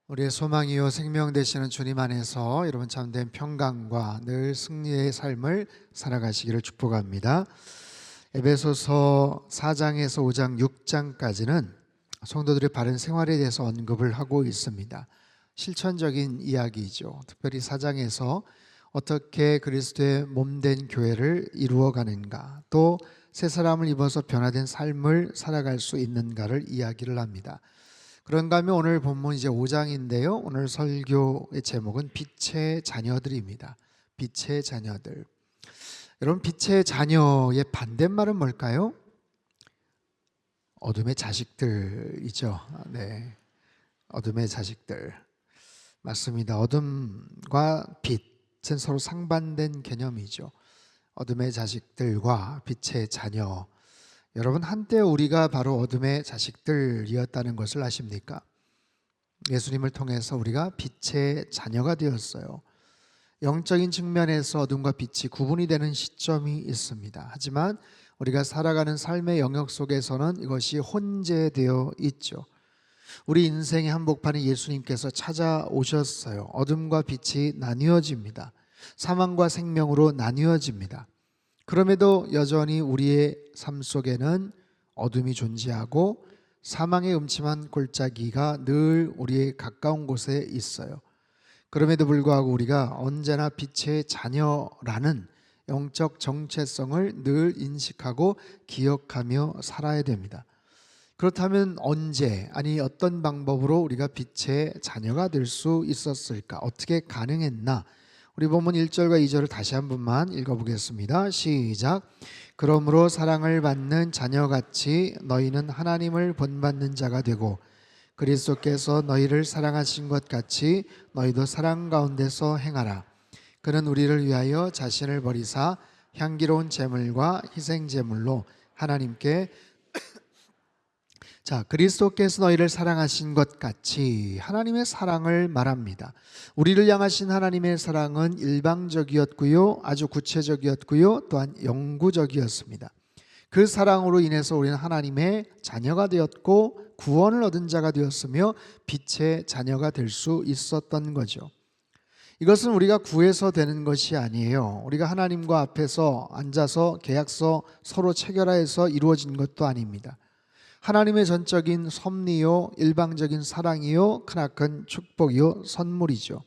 우리의 소망이요 생명 되시는 주님 안에서 여러분 참된 평강과 늘 승리의 삶을 살아가시기를 축복합니다. 에베소서 4장에서 5장 6장까지는 성도들의 바른 생활에 대해서 언급을 하고 있습니다. 실천적인 이야기죠. 특별히 4장에서 어떻게 그리스도의 몸된 교회를 이루어가는가, 또 새 사람을 입어서 변화된 삶을 살아갈 수 있는가를 이야기를 합니다. 그런가 하면 오늘 본문 이제 5장인데요. 오늘 설교의 제목은 빛의 자녀들입니다. 빛의 자녀들. 여러분, 빛의 자녀의 반대말은 뭘까요? 어둠의 자식들이죠. 네, 어둠의 자식들. 맞습니다. 어둠과 빛은 서로 상반된 개념이죠. 어둠의 자식들과 빛의 자녀. 여러분, 한때 우리가 바로 어둠의 자식들이었다는 것을 아십니까? 예수님을 통해서 우리가 빛의 자녀가 되었어요. 영적인 측면에서 어둠과 빛이 구분이 되는 시점이 있습니다. 하지만 우리가 살아가는 삶의 영역 속에서는 이것이 혼재되어 있죠. 우리 인생의 한복판에 예수님께서 찾아오셨어요. 어둠과 빛이 나뉘어집니다. 사망과 생명으로 나뉘어집니다. 그럼에도 여전히 우리의 삶 속에는 어둠이 존재하고 사망의 음침한 골짜기가 늘 우리의 가까운 곳에 있어요. 그럼에도 불구하고 우리가 언제나 빛의 자녀라는 영적 정체성을 늘 인식하고 기억하며 살아야 됩니다. 그렇다면 언제, 아니 어떤 방법으로 우리가 빛의 자녀가 될 수 있었을까? 어떻게 가능했나? 우리 본문 1절과 2절을 다시 한 번만 읽어보겠습니다. 시작. 그러므로 사랑을 받는 자녀같이 너희는 하나님을 본받는 자가 되고 그리스도께서 너희를 사랑하신 것 같이 너희도 사랑 가운데서 행하라. 그는 우리를 위하여 자신을 버리사 향기로운 제물과 희생 제물로 하나님께 그리스도께서 너희를 사랑하신 것 같이, 하나님의 사랑을 말합니다. 우리를 향하신 하나님의 사랑은 일방적이었고요, 아주 구체적이었고요, 또한 영구적이었습니다. 그 사랑으로 인해서 우리는 하나님의 자녀가 되었고 구원을 얻은 자가 되었으며 빛의 자녀가 될 수 있었던 거죠. 이것은 우리가 구해서 되는 것이 아니에요. 우리가 하나님과 앞에서 앉아서 계약서 서로 체결하여서 이루어진 것도 아닙니다. 하나님의 전적인 섭리요, 일방적인 사랑이요, 크나큰 축복이요, 선물이죠.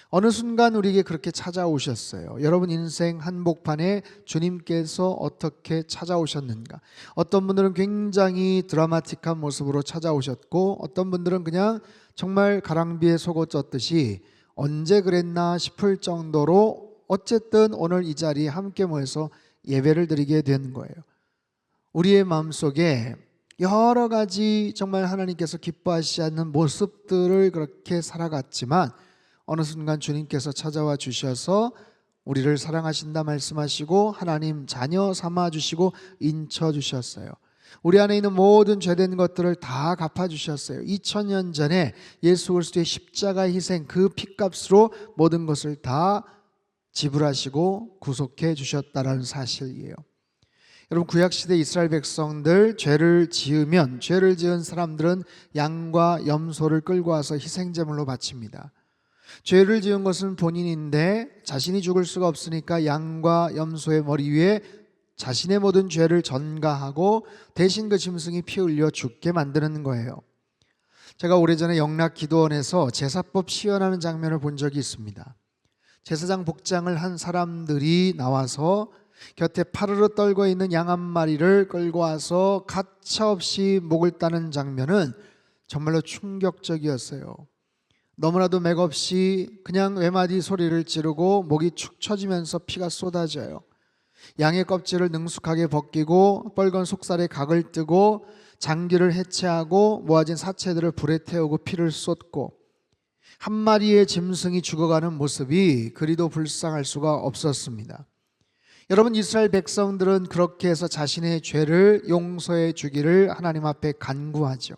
어느 순간 우리에게 그렇게 찾아오셨어요. 여러분 인생 한복판에 주님께서 어떻게 찾아오셨는가? 어떤 분들은 굉장히 드라마틱한 모습으로 찾아오셨고, 어떤 분들은 그냥 정말 가랑비에 속옷 젖듯이 언제 그랬나 싶을 정도로 어쨌든 오늘 이 자리에 함께 모여서 예배를 드리게 된 거예요. 우리의 마음속에 여러 가지 정말 하나님께서 기뻐하시지 않는 모습들을 그렇게 살아갔지만 어느 순간 주님께서 찾아와 주셔서 우리를 사랑하신다 말씀하시고 하나님 자녀 삼아 주시고 인쳐 주셨어요. 우리 안에 있는 모든 죄된 것들을 다 갚아 주셨어요. 2000년 전에 예수 그리스도의 십자가 희생 그 피값으로 모든 것을 다 지불하시고 구속해 주셨다는 사실이에요. 여러분, 구약시대 이스라엘 백성들 죄를 지으면 죄를 지은 사람들은 양과 염소를 끌고 와서 희생제물로 바칩니다. 죄를 지은 것은 본인인데 자신이 죽을 수가 없으니까 양과 염소의 머리 위에 자신의 모든 죄를 전가하고 대신 그 짐승이 피 흘려 죽게 만드는 거예요. 제가 오래전에 영락기도원에서 제사법 시연하는 장면을 본 적이 있습니다. 제사장 복장을 한 사람들이 나와서 곁에 파르르 떨고 있는 양 한 마리를 끌고 와서 가차없이 목을 따는 장면은 정말로 충격적이었어요. 너무나도 맥없이 그냥 외마디 소리를 지르고 목이 축 처지면서 피가 쏟아져요. 양의 껍질을 능숙하게 벗기고 뻘건 속살에 각을 뜨고 장기를 해체하고 모아진 사체들을 불에 태우고 피를 쏟고 한 마리의 짐승이 죽어가는 모습이 그리도 불쌍할 수가 없었습니다. 여러분, 이스라엘 백성들은 그렇게 해서 자신의 죄를 용서해 주기를 하나님 앞에 간구하죠.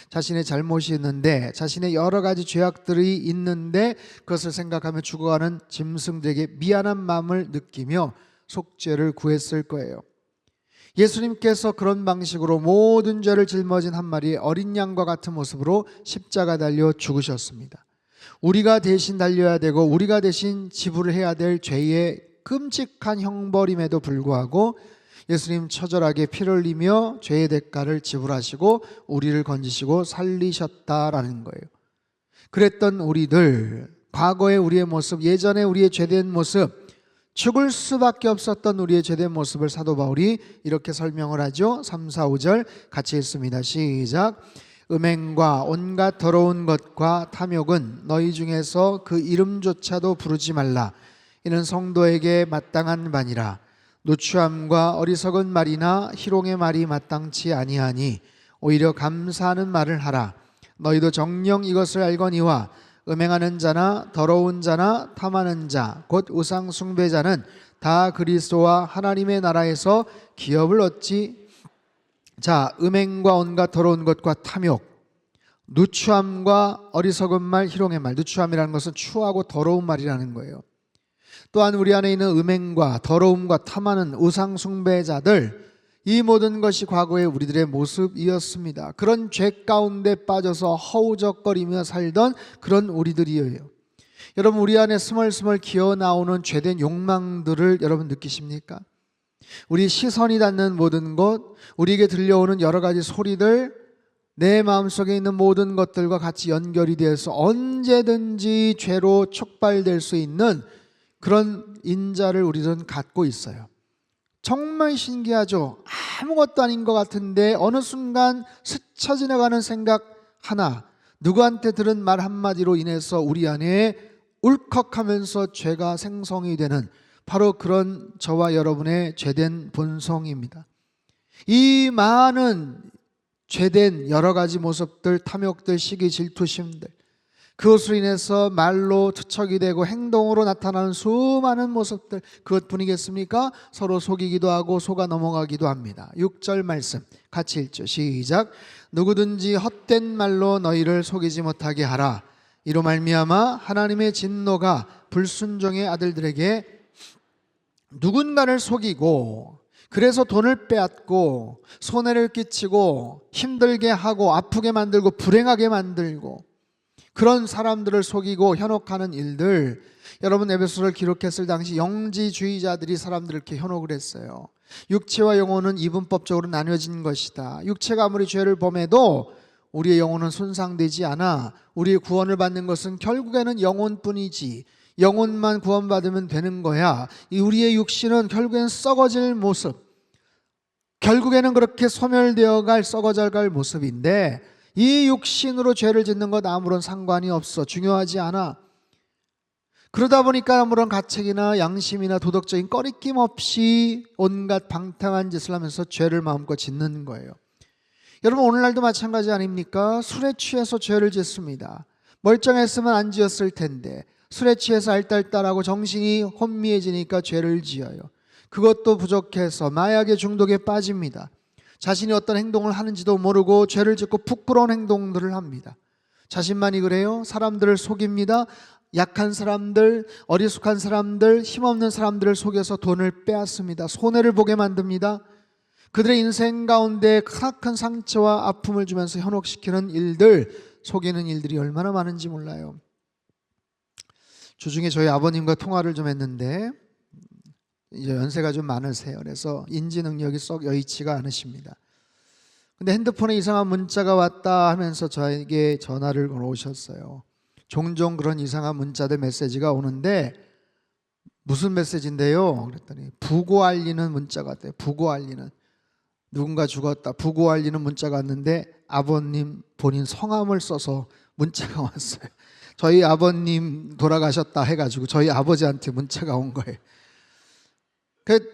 자신의 잘못이 있는데, 자신의 여러 가지 죄악들이 있는데 그것을 생각하며 죽어가는 짐승들에게 미안한 마음을 느끼며 속죄를 구했을 거예요. 예수님께서 그런 방식으로 모든 죄를 짊어진 한 마리의 어린 양과 같은 모습으로 십자가 달려 죽으셨습니다. 우리가 대신 달려야 되고 우리가 대신 지불을 해야 될 죄의 끔찍한 형벌임에도 불구하고 예수님 처절하게 피를 흘리며 죄의 대가를 지불하시고 우리를 건지시고 살리셨다라는 거예요. 그랬던 우리들, 과거의 우리의 모습, 예전에 우리의 죄된 모습, 죽을 수밖에 없었던 우리의 죄된 모습을 사도 바울이 이렇게 설명을 하죠. 3, 4, 5절 같이 읽습니다. 시작. 음행과 온갖 더러운 것과 탐욕은 너희 중에서 그 이름조차도 부르지 말라. 이는 성도에게 마땅한 바니라. 누추함과 어리석은 말이나 희롱의 말이 마땅치 아니하니 오히려 감사하는 말을 하라. 너희도 정녕 이것을 알거니와 음행하는 자나 더러운 자나 탐하는 자 곧 우상 숭배자는 다 그리스도와 하나님의 나라에서 기업을 얻지. 자, 음행과 온갖 더러운 것과 탐욕, 누추함과 어리석은 말, 희롱의 말. 누추함이라는 것은 추하고 더러운 말이라는 거예요. 또한 우리 안에 있는 음행과 더러움과 탐하는 우상 숭배자들, 이 모든 것이 과거의 우리들의 모습이었습니다. 그런 죄 가운데 빠져서 허우적거리며 살던 그런 우리들이에요. 여러분, 우리 안에 스멀스멀 기어나오는 죄된 욕망들을 여러분 느끼십니까? 우리 시선이 닿는 모든 것, 우리에게 들려오는 여러 가지 소리들, 내 마음속에 있는 모든 것들과 같이 연결이 되어서 언제든지 죄로 촉발될 수 있는 그런 인자를 우리는 갖고 있어요. 정말 신기하죠. 아무것도 아닌 것 같은데 어느 순간 스쳐 지나가는 생각 하나, 누구한테 들은 말 한마디로 인해서 우리 안에 울컥하면서 죄가 생성이 되는 바로 그런 저와 여러분의 죄된 본성입니다. 이 많은 죄된 여러 가지 모습들, 탐욕들, 시기, 질투심들, 그것으로 인해서 말로 투척이 되고 행동으로 나타나는 수많은 모습들, 그것뿐이겠습니까? 서로 속이기도 하고 속아 넘어가기도 합니다. 6절 말씀 같이 읽죠. 시작. 누구든지 헛된 말로 너희를 속이지 못하게 하라. 이로 말미암아 하나님의 진노가 불순종의 아들들에게 누군가를 속이고 그래서 돈을 빼앗고 손해를 끼치고 힘들게 하고 아프게 만들고 불행하게 만들고 그런 사람들을 속이고 현혹하는 일들, 여러분 에베소서를 기록했을 당시 영지주의자들이 사람들을 이렇게 현혹을 했어요. 육체와 영혼은 이분법적으로 나뉘어진 것이다. 육체가 아무리 죄를 범해도 우리의 영혼은 손상되지 않아. 우리의 구원을 받는 것은 결국에는 영혼뿐이지, 영혼만 구원받으면 되는 거야. 우리의 육신은 결국에는 썩어질 모습, 결국에는 그렇게 소멸되어 갈, 썩어져 갈 모습인데 이 육신으로 죄를 짓는 것 아무런 상관이 없어. 중요하지 않아. 그러다 보니까 아무런 가책이나 양심이나 도덕적인 꺼리낌 없이 온갖 방탕한 짓을 하면서 죄를 마음껏 짓는 거예요. 여러분, 오늘날도 마찬가지 아닙니까? 술에 취해서 죄를 짓습니다. 멀쩡했으면 안 지었을 텐데 술에 취해서 알딸딸하고 정신이 혼미해지니까 죄를 지어요. 그것도 부족해서 마약의 중독에 빠집니다. 자신이 어떤 행동을 하는지도 모르고 죄를 짓고 부끄러운 행동들을 합니다. 자신만이 그래요? 사람들을 속입니다. 약한 사람들, 어리숙한 사람들, 힘없는 사람들을 속여서 돈을 빼앗습니다. 손해를 보게 만듭니다. 그들의 인생 가운데 크나큰 상처와 아픔을 주면서 현혹시키는 일들, 속이는 일들이 얼마나 많은지 몰라요. 주중에 저희 아버님과 통화를 좀 했는데 이제 연세가 좀 많으세요. 그래서 인지 능력이 썩 여의치가 않으십니다. 근데 핸드폰에 이상한 문자가 왔다 하면서 저에게 전화를 걸어오셨어요. 종종 그런 이상한 문자들, 메시지가 오는데 무슨 메시지인데요? 그랬더니 부고 알리는 문자가 왔대요. 부고 알리는, 누군가 죽었다, 부고 알리는 문자가 왔는데 아버님 본인 성함을 써서 문자가 왔어요. 저희 아버님 돌아가셨다 해가지고 저희 아버지한테 문자가 온 거예요.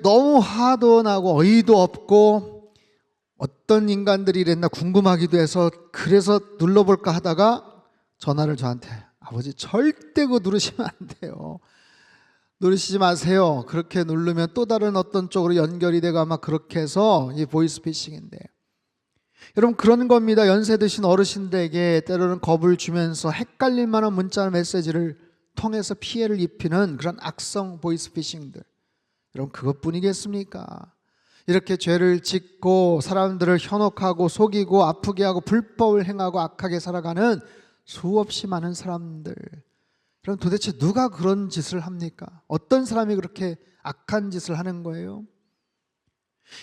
너무 화도 나고 어이도 없고 어떤 인간들이 이랬나 궁금하기도 해서 그래서 눌러볼까 하다가 전화를 저한테, 아버지 절대 그거 누르시면 안 돼요. 누르시지 마세요. 그렇게 누르면 또 다른 어떤 쪽으로 연결이 되고 아마 그렇게 해서 이 보이스피싱인데, 여러분 그런 겁니다. 연세 드신 어르신들에게 때로는 겁을 주면서 헷갈릴 만한 문자 메시지를 통해서 피해를 입히는 그런 악성 보이스피싱들, 여러분 그것뿐이겠습니까? 이렇게 죄를 짓고 사람들을 현혹하고 속이고 아프게 하고 불법을 행하고 악하게 살아가는 수없이 많은 사람들. 그럼 도대체 누가 그런 짓을 합니까? 어떤 사람이 그렇게 악한 짓을 하는 거예요?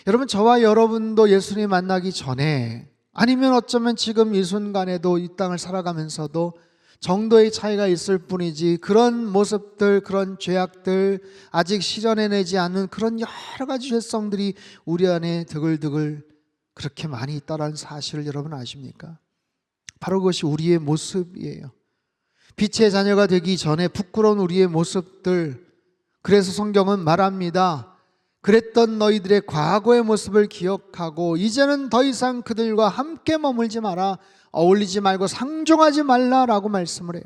여러분, 저와 여러분도 예수님 만나기 전에, 아니면 어쩌면 지금 이 순간에도 이 땅을 살아가면서도 정도의 차이가 있을 뿐이지, 그런 모습들, 그런 죄악들, 아직 실현해내지 않은 그런 여러 가지 죄성들이 우리 안에 드글드글 그렇게 많이 있다는 사실을 여러분 아십니까? 바로 그것이 우리의 모습이에요. 빛의 자녀가 되기 전에 부끄러운 우리의 모습들. 그래서 성경은 말합니다. 그랬던 너희들의 과거의 모습을 기억하고 이제는 더 이상 그들과 함께 머물지 마라. 어울리지 말고 상종하지 말라라고 말씀을 해요.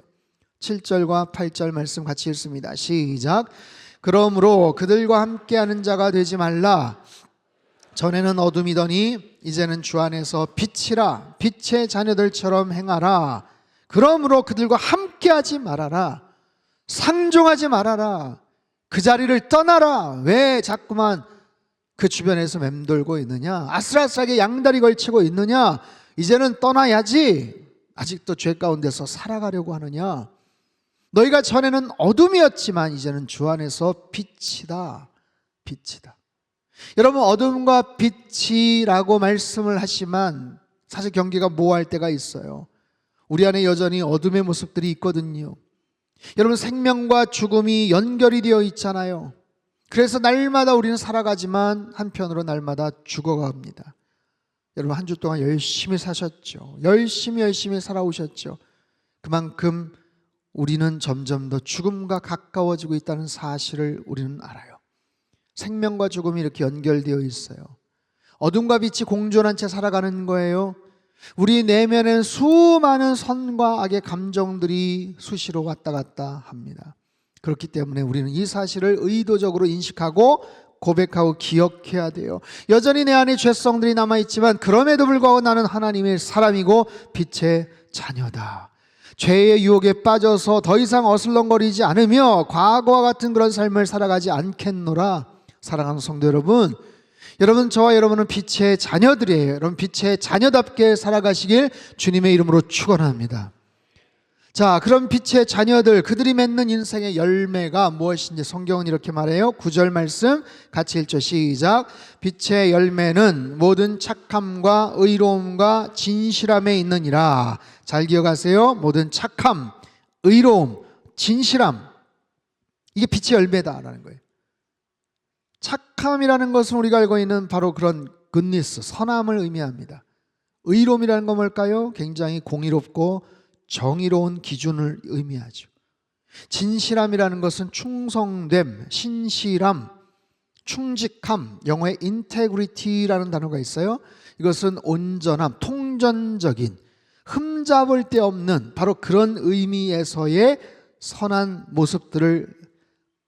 7절과 8절 말씀 같이 읽습니다. 시작. 그러므로 그들과 함께하는 자가 되지 말라. 전에는 어둠이더니 이제는 주 안에서 빛이라. 빛의 자녀들처럼 행하라. 그러므로 그들과 함께하지 말아라. 상종하지 말아라. 그 자리를 떠나라. 왜 자꾸만 그 주변에서 맴돌고 있느냐? 아슬아슬하게 양다리 걸치고 있느냐? 이제는 떠나야지. 아직도 죄 가운데서 살아가려고 하느냐? 너희가 전에는 어둠이었지만 이제는 주 안에서 빛이다. 빛이다. 여러분, 어둠과 빛이라고 말씀을 하지만 사실 경계가 모호할 때가 있어요. 우리 안에 여전히 어둠의 모습들이 있거든요. 여러분, 생명과 죽음이 연결이 되어 있잖아요. 그래서 날마다 우리는 살아가지만 한편으로 날마다 죽어갑니다. 여러분, 한 주 동안 열심히 사셨죠. 열심히 살아오셨죠. 그만큼 우리는 점점 더 죽음과 가까워지고 있다는 사실을 우리는 알아요. 생명과 죽음이 이렇게 연결되어 있어요. 어둠과 빛이 공존한 채 살아가는 거예요. 우리 내면엔 수많은 선과 악의 감정들이 수시로 왔다 갔다 합니다. 그렇기 때문에 우리는 이 사실을 의도적으로 인식하고 고백하고 기억해야 돼요. 여전히 내 안에 죄성들이 남아있지만 그럼에도 불구하고 나는 하나님의 사람이고 빛의 자녀다. 죄의 유혹에 빠져서 더 이상 어슬렁거리지 않으며 과거와 같은 그런 삶을 살아가지 않겠노라. 사랑하는 성도 여러분, 저와 여러분은 빛의 자녀들이에요. 여러분, 빛의 자녀답게 살아가시길 주님의 이름으로 축원합니다. 자, 그럼 빛의 자녀들, 그들이 맺는 인생의 열매가 무엇인지 성경은 이렇게 말해요. 9절 말씀 같이 읽죠. 시작. 빛의 열매는 모든 착함과 의로움과 진실함에 있느니라. 잘 기억하세요. 모든 착함, 의로움, 진실함, 이게 빛의 열매다라는 거예요. 착함이라는 것은 우리가 알고 있는 바로 그런 굿니스, 선함을 의미합니다. 의로움이라는 건 뭘까요? 굉장히 공의롭고 정의로운 기준을 의미하죠. 진실함이라는 것은 충성됨, 신실함, 충직함, 영어에 인테그리티라는 단어가 있어요. 이것은 온전함, 통전적인, 흠잡을 데 없는 바로 그런 의미에서의 선한 모습들을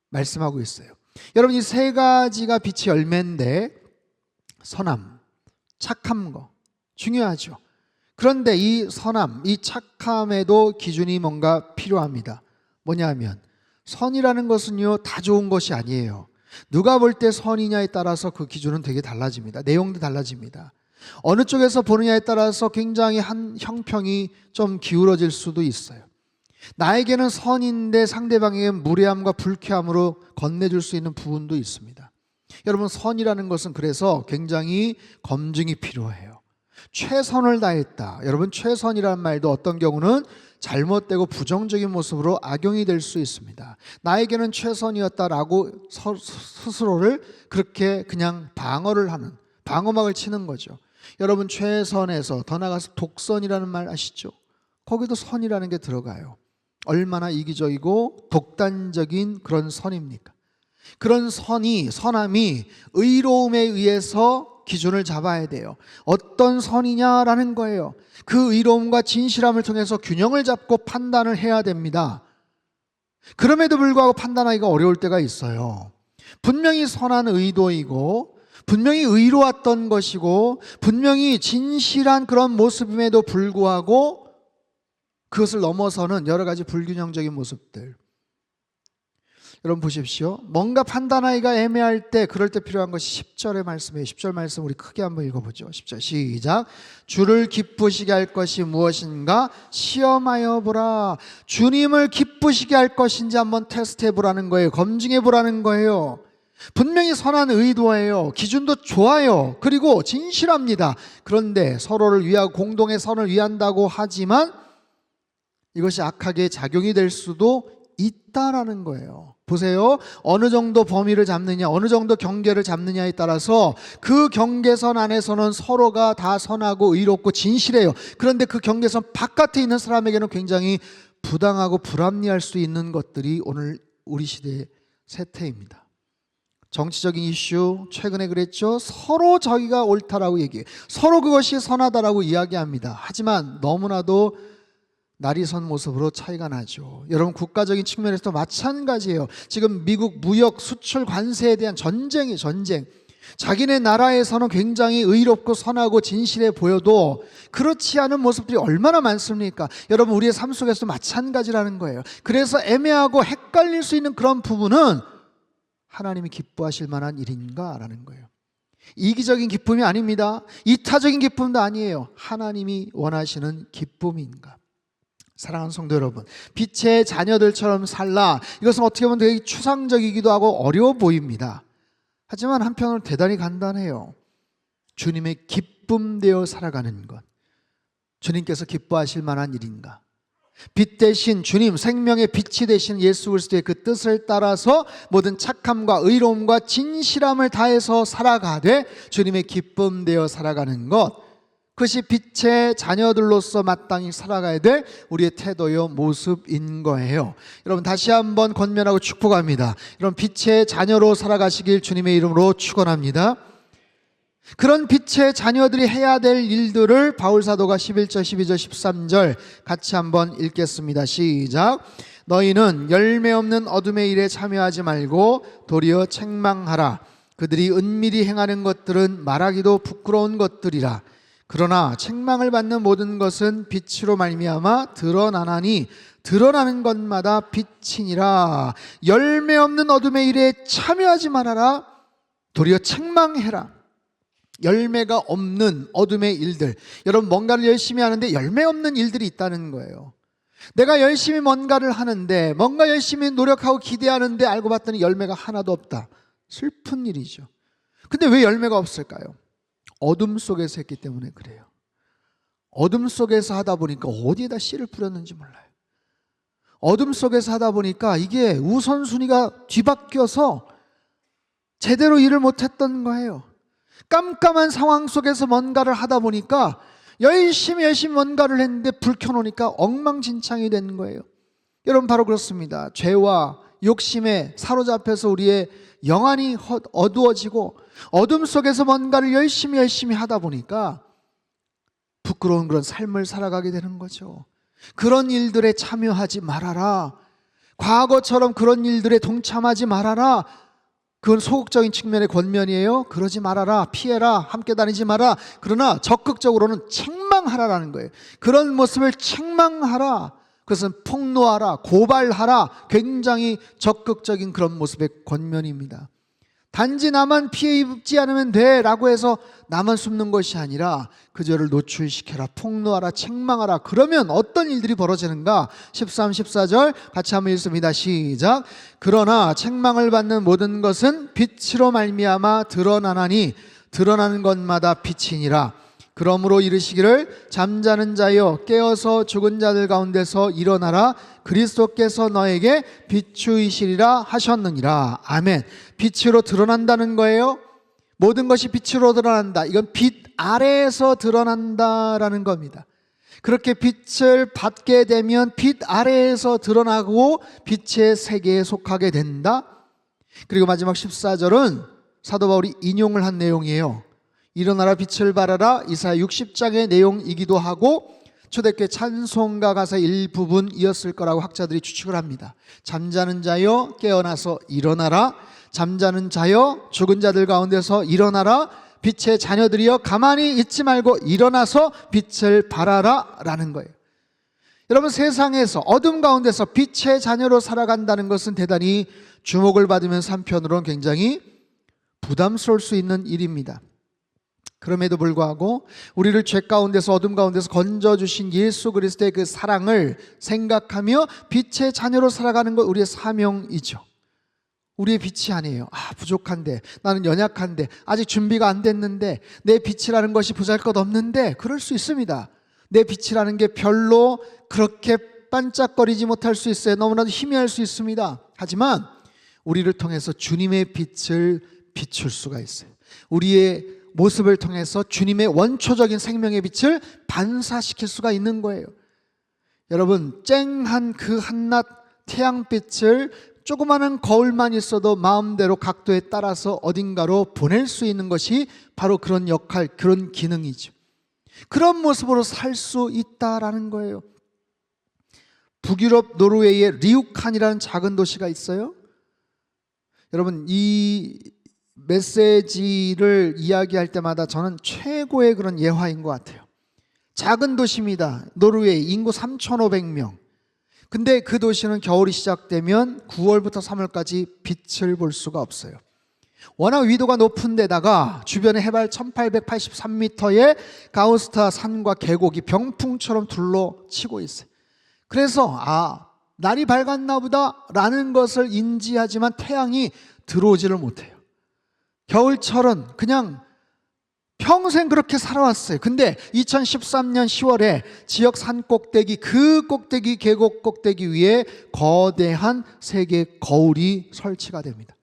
말씀하고 있어요. 여러분, 이 세 가지가 빛의 열매인데 선함, 착한 거 중요하죠. 그런데 이 선함, 이 착함에도 기준이 뭔가 필요합니다. 뭐냐면 선이라는 것은요, 다 좋은 것이 아니에요. 누가 볼 때 선이냐에 따라서 그 기준은 되게 달라집니다. 내용도 달라집니다. 어느 쪽에서 보느냐에 따라서 굉장히 한 형평이 좀 기울어질 수도 있어요. 나에게는 선인데 상대방에게는 무례함과 불쾌함으로 건네줄 수 있는 부분도 있습니다. 여러분, 선이라는 것은 그래서 굉장히 검증이 필요해요. 최선을 다했다. 여러분, 최선이라는 말도 어떤 경우는 잘못되고 부정적인 모습으로 악용이 될 수 있습니다. 나에게는 최선이었다라고 스스로를 그렇게 그냥 방어를 하는, 방어막을 치는 거죠. 여러분, 최선에서 더 나아가서 독선이라는 말 아시죠? 거기도 선이라는 게 들어가요. 얼마나 이기적이고 독단적인 그런 선입니까? 그런 선함이 의로움에 의해서 기준을 잡아야 돼요. 어떤 선이냐라는 거예요. 그 의로움과 진실함을 통해서 균형을 잡고 판단을 해야 됩니다. 그럼에도 불구하고 판단하기가 어려울 때가 있어요. 분명히 선한 의도이고 분명히 의로웠던 것이고 분명히 진실한 그런 모습임에도 불구하고 그것을 넘어서는 여러 가지 불균형적인 모습들. 여러분 보십시오. 뭔가 판단하기가 애매할 때, 그럴 때 필요한 것이 10절의 말씀이에요. 10절 말씀 우리 크게 한번 읽어보죠. 10절 시작. 주를 기쁘시게 할 것이 무엇인가 시험하여 보라. 주님을 기쁘시게 할 것인지 한번 테스트해 보라는 거예요. 검증해 보라는 거예요. 분명히 선한 의도예요. 기준도 좋아요. 그리고 진실합니다. 그런데 서로를 위하고 공동의 선을 위한다고 하지만 이것이 악하게 작용이 될 수도 있다라는 거예요. 보세요. 어느 정도 범위를 잡느냐, 어느 정도 경계를 잡느냐에 따라서 그 경계선 안에서는 서로가 다 선하고 의롭고 진실해요. 그런데 그 경계선 바깥에 있는 사람에게는 굉장히 부당하고 불합리할 수 있는 것들이 오늘 우리 시대의 세태입니다. 정치적인 이슈, 최근에 그랬죠. 서로 저기가 옳다라고 얘기해요. 서로 그것이 선하다라고 이야기합니다. 하지만 너무나도 날이 선 모습으로 차이가 나죠. 여러분, 국가적인 측면에서도 마찬가지예요. 지금 미국 무역 수출 관세에 대한 전쟁이 전쟁. 자기네 나라에서는 굉장히 의롭고 선하고 진실해 보여도 그렇지 않은 모습들이 얼마나 많습니까? 여러분, 우리의 삶 속에서도 마찬가지라는 거예요. 그래서 애매하고 헷갈릴 수 있는 그런 부분은 하나님이 기뻐하실 만한 일인가? 라는 거예요. 이기적인 기쁨이 아닙니다. 이타적인 기쁨도 아니에요. 하나님이 원하시는 기쁨인가? 사랑하는 성도 여러분, 빛의 자녀들처럼 살라. 이것은 어떻게 보면 되게 추상적이기도 하고 어려워 보입니다. 하지만 한편으로 대단히 간단해요. 주님의 기쁨 되어 살아가는 것, 주님께서 기뻐하실 만한 일인가? 빛 대신 주님, 생명의 빛이 되신 예수 그리스도의 그 뜻을 따라서 모든 착함과 의로움과 진실함을 다해서 살아가되 주님의 기쁨 되어 살아가는 것, 그것이 빛의 자녀들로서 마땅히 살아가야 될 우리의 태도요 모습인 거예요. 여러분, 다시 한번 권면하고 축복합니다. 여러분, 빛의 자녀로 살아가시길 주님의 이름으로 축원합니다. 그런 빛의 자녀들이 해야 될 일들을 바울 사도가 11절, 12절, 13절 같이 한번 읽겠습니다. 시작. 너희는 열매 없는 어둠의 일에 참여하지 말고 도리어 책망하라. 그들이 은밀히 행하는 것들은 말하기도 부끄러운 것들이라. 그러나 책망을 받는 모든 것은 빛으로 말미암아 드러나나니 드러나는 것마다 빛이니라. 열매 없는 어둠의 일에 참여하지 말아라. 도리어 책망해라. 열매가 없는 어둠의 일들, 여러분, 뭔가를 열심히 하는데 열매 없는 일들이 있다는 거예요. 내가 열심히 뭔가를 하는데, 뭔가 열심히 노력하고 기대하는데 알고 봤더니 열매가 하나도 없다. 슬픈 일이죠. 근데 왜 열매가 없을까요? 어둠 속에서 했기 때문에 그래요. 어둠 속에서 하다 보니까 어디에다 씨를 뿌렸는지 몰라요. 어둠 속에서 하다 보니까 이게 우선순위가 뒤바뀌어서 제대로 일을 못했던 거예요. 깜깜한 상황 속에서 뭔가를 하다 보니까 열심히 뭔가를 했는데 불 켜놓으니까 엉망진창이 된 거예요. 여러분, 바로 그렇습니다. 죄와 욕심에 사로잡혀서 우리의 영안이 어두워지고 어둠 속에서 뭔가를 열심히 하다 보니까 부끄러운 그런 삶을 살아가게 되는 거죠. 그런 일들에 참여하지 말아라. 과거처럼 그런 일들에 동참하지 말아라. 그건 소극적인 측면의 권면이에요. 그러지 말아라, 피해라, 함께 다니지 마라. 그러나 적극적으로는 책망하라라는 거예요. 그런 모습을 책망하라. 그것은 폭로하라, 고발하라. 굉장히 적극적인 그런 모습의 권면입니다. 단지 나만 피해 입지 않으면 돼 라고 해서 나만 숨는 것이 아니라 그저를 노출시켜라, 폭로하라, 책망하라. 그러면 어떤 일들이 벌어지는가? 13, 14절 같이 한번 읽습니다. 시작. 그러나 책망을 받는 모든 것은 빛으로 말미암아 드러나나니 드러나는 것마다 빛이니라. 그러므로 이르시기를 잠자는 자여 깨어서 죽은 자들 가운데서 일어나라. 그리스도께서 너에게 비추이시리라 하셨느니라. 아멘. 빛으로 드러난다는 거예요. 모든 것이 빛으로 드러난다. 이건 빛 아래에서 드러난다라는 겁니다. 그렇게 빛을 받게 되면 빛 아래에서 드러나고 빛의 세계에 속하게 된다. 그리고 마지막 14절은 사도 바울이 인용을 한 내용이에요. 일어나라 빛을 발하라. 이사야 60장의 내용이기도 하고 초대교회 찬송가 가사 일부분이었을 거라고 학자들이 추측을 합니다. 잠자는 자여 깨어나서 일어나라. 잠자는 자여 죽은 자들 가운데서 일어나라. 빛의 자녀들이여 가만히 있지 말고 일어나서 빛을 발하라 라는 거예요. 여러분, 세상에서 어둠 가운데서 빛의 자녀로 살아간다는 것은 대단히 주목을 받으면서 한편으로는 굉장히 부담스러울 수 있는 일입니다. 그럼에도 불구하고 우리를 죄 가운데서 어둠 가운데서 건져주신 예수 그리스도의 그 사랑을 생각하며 빛의 자녀로 살아가는 것, 우리의 사명이죠. 우리의 빛이 아니에요. 부족한데, 나는 연약한데, 아직 준비가 안 됐는데, 내 빛이라는 것이 보잘것없는데, 그럴 수 있습니다. 내 빛이라는 게 별로 그렇게 반짝거리지 못할 수 있어요. 너무나도 희미할 수 있습니다. 하지만 우리를 통해서 주님의 빛을 비출 수가 있어요. 우리의 모습을 통해서 주님의 원초적인 생명의 빛을 반사시킬 수가 있는 거예요. 여러분, 쨍한 그 한낮 태양빛을 조그마한 거울만 있어도 마음대로 각도에 따라서 어딘가로 보낼 수 있는 것이 바로 그런 역할, 그런 기능이죠. 그런 모습으로 살 수 있다라는 거예요. 북유럽 노르웨이의 리우칸이라는 작은 도시가 있어요. 여러분, 이 메시지를 이야기할 때마다 저는 최고의 그런 예화인 것 같아요. 작은 도시입니다. 노르웨이 인구 3,500명. 근데 그 도시는 겨울이 시작되면 9월부터 3월까지 빛을 볼 수가 없어요. 워낙 위도가 높은 데다가 주변에 해발 1883m의 가우스타 산과 계곡이 병풍처럼 둘러치고 있어요. 그래서 날이 밝았나 보다 라는 것을 인지하지만 태양이 들어오지를 못해요. 겨울철은 그냥 평생 그렇게 살아왔어요. 근데 2013년 10월에 지역 산 꼭대기, 그 꼭대기 계곡 꼭대기 위에 거대한 세계 거울이 설치가 됩니다.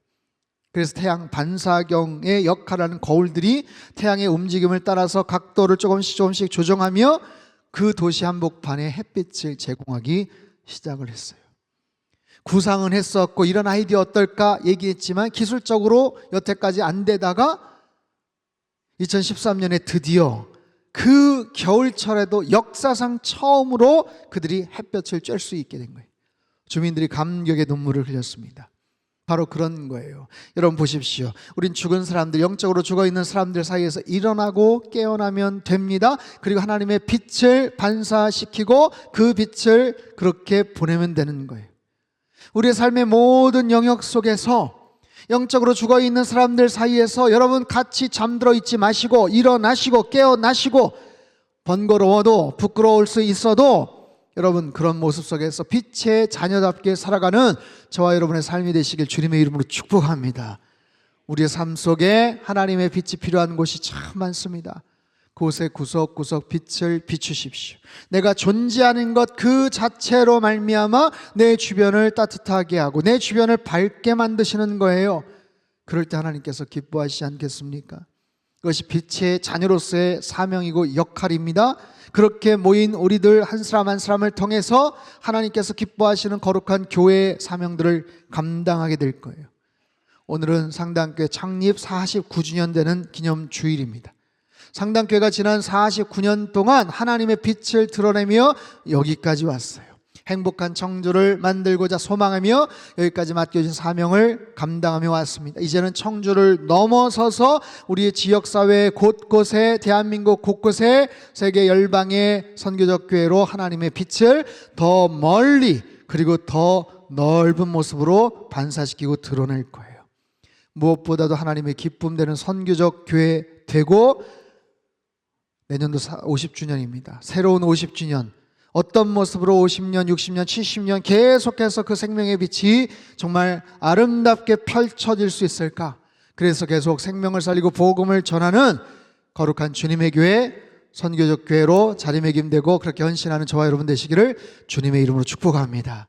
그래서 태양 반사경의 역할하는 거울들이 태양의 움직임을 따라서 각도를 조금씩 조정하며 그 도시 한복판에 햇빛을 제공하기 시작을 했어요. 구상은 했었고 이런 아이디어 어떨까 얘기했지만 기술적으로 여태까지 안 되다가 2013년에 드디어 그 겨울철에도 역사상 처음으로 그들이 햇볕을 쬐 수 있게 된 거예요. 주민들이 감격의 눈물을 흘렸습니다. 바로 그런 거예요. 여러분 보십시오. 우린 죽은 사람들, 영적으로 죽어있는 사람들 사이에서 일어나고 깨어나면 됩니다. 그리고 하나님의 빛을 반사시키고 그 빛을 그렇게 보내면 되는 거예요. 우리의 삶의 모든 영역 속에서 영적으로 죽어있는 사람들 사이에서 여러분 같이 잠들어 있지 마시고 일어나시고 깨어나시고 번거로워도 부끄러울 수 있어도 여러분 그런 모습 속에서 빛의 자녀답게 살아가는 저와 여러분의 삶이 되시길 주님의 이름으로 축복합니다. 우리의 삶 속에 하나님의 빛이 필요한 곳이 참 많습니다. 그곳에 구석구석 빛을 비추십시오. 내가 존재하는 것 그 자체로 말미암아 내 주변을 따뜻하게 하고 내 주변을 밝게 만드시는 거예요. 그럴 때 하나님께서 기뻐하시지 않겠습니까? 그것이 빛의 자녀로서의 사명이고 역할입니다. 그렇게 모인 우리들 한 사람 한 사람을 통해서 하나님께서 기뻐하시는 거룩한 교회의 사명들을 감당하게 될 거예요. 오늘은 상당교회 창립 49주년 되는 기념주일입니다. 상당교회가 지난 49년 동안 하나님의 빛을 드러내며 여기까지 왔어요. 행복한 청주를 만들고자 소망하며 여기까지 맡겨진 사명을 감당하며 왔습니다. 이제는 청주를 넘어서서 우리의 지역사회 곳곳에, 대한민국 곳곳에 세계 열방의 선교적 교회로 하나님의 빛을 더 멀리 그리고 더 넓은 모습으로 반사시키고 드러낼 거예요. 무엇보다도 하나님의 기쁨 되는 선교적 교회 되고, 내년도 50주년입니다. 새로운 50주년, 어떤 모습으로 50년, 60년, 70년 계속해서 그 생명의 빛이 정말 아름답게 펼쳐질 수 있을까? 그래서 계속 생명을 살리고 복음을 전하는 거룩한 주님의 교회, 선교적 교회로 자리매김되고 그렇게 헌신하는 저와 여러분 되시기를 주님의 이름으로 축복합니다.